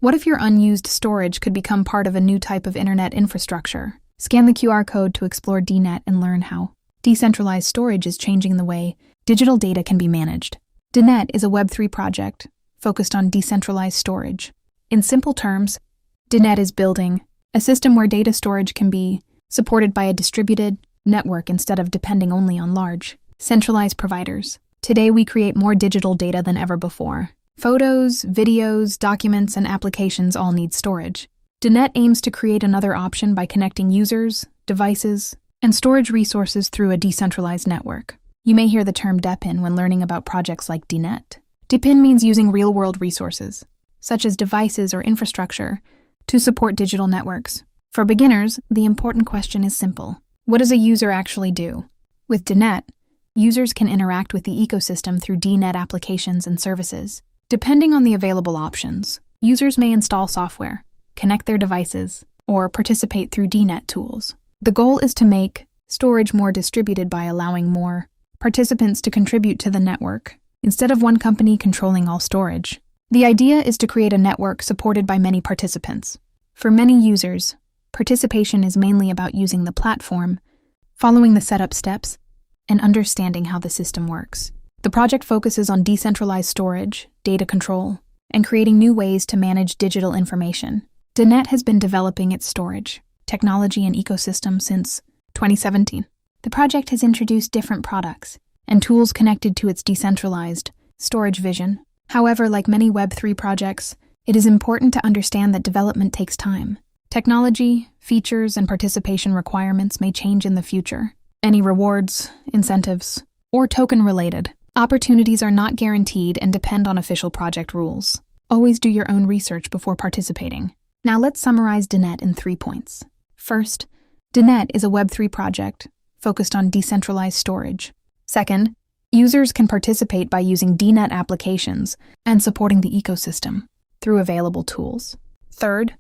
What if your unused storage could become part of a new type of internet infrastructure? Scan the QR code to explore DeNet and learn how decentralized storage is changing the way digital data can be managed. DeNet is a Web3 project focused on decentralized storage. In simple terms, DeNet is building a system where data storage can be supported by a distributed network instead of depending only on large, centralized providers. Today, we create more digital data than ever before. Photos, videos, documents, and applications all need storage. DeNet aims to create another option by connecting users, devices, and storage resources through a decentralized network. You may hear the term DePIN when learning about projects like DeNet. DePIN means using real-world resources, such as devices or infrastructure, to support digital networks. For beginners, the important question is simple. What does a user actually do? With DeNet, users can interact with the ecosystem through DeNet applications and services. Depending on the available options, users may install software, connect their devices, or participate through DeNet tools. The goal is to make storage more distributed by allowing more participants to contribute to the network, instead of one company controlling all storage. The idea is to create a network supported by many participants. For many users, participation is mainly about using the platform, following the setup steps, and understanding how the system works. The project focuses on decentralized storage, data control, and creating new ways to manage digital information. DeNet has been developing its storage, technology, and ecosystem since 2017. The project has introduced different products and tools connected to its decentralized storage vision. However, like many Web3 projects, it is important to understand that development takes time. Technology, features, and participation requirements may change in the future. Any rewards, incentives, or token-related opportunities are not guaranteed and depend on official project rules. Always do your own research before participating. Now let's summarize DeNet in 3 points. First, DeNet is a Web3 project focused on decentralized storage. Second, users can participate by using DeNet applications and supporting the ecosystem through available tools. Third,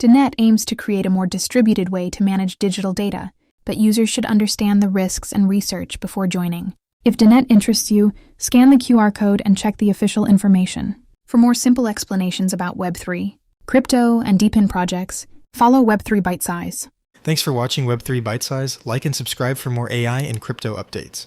DeNet aims to create a more distributed way to manage digital data, but users should understand the risks and research before joining. If DeNet interests you, scan the QR code and check the official information. For more simple explanations about Web3, crypto, and DePIN projects, follow Web3 Bite Size. Thanks for watching Web3 Bite Size. Like and subscribe for more AI and crypto updates.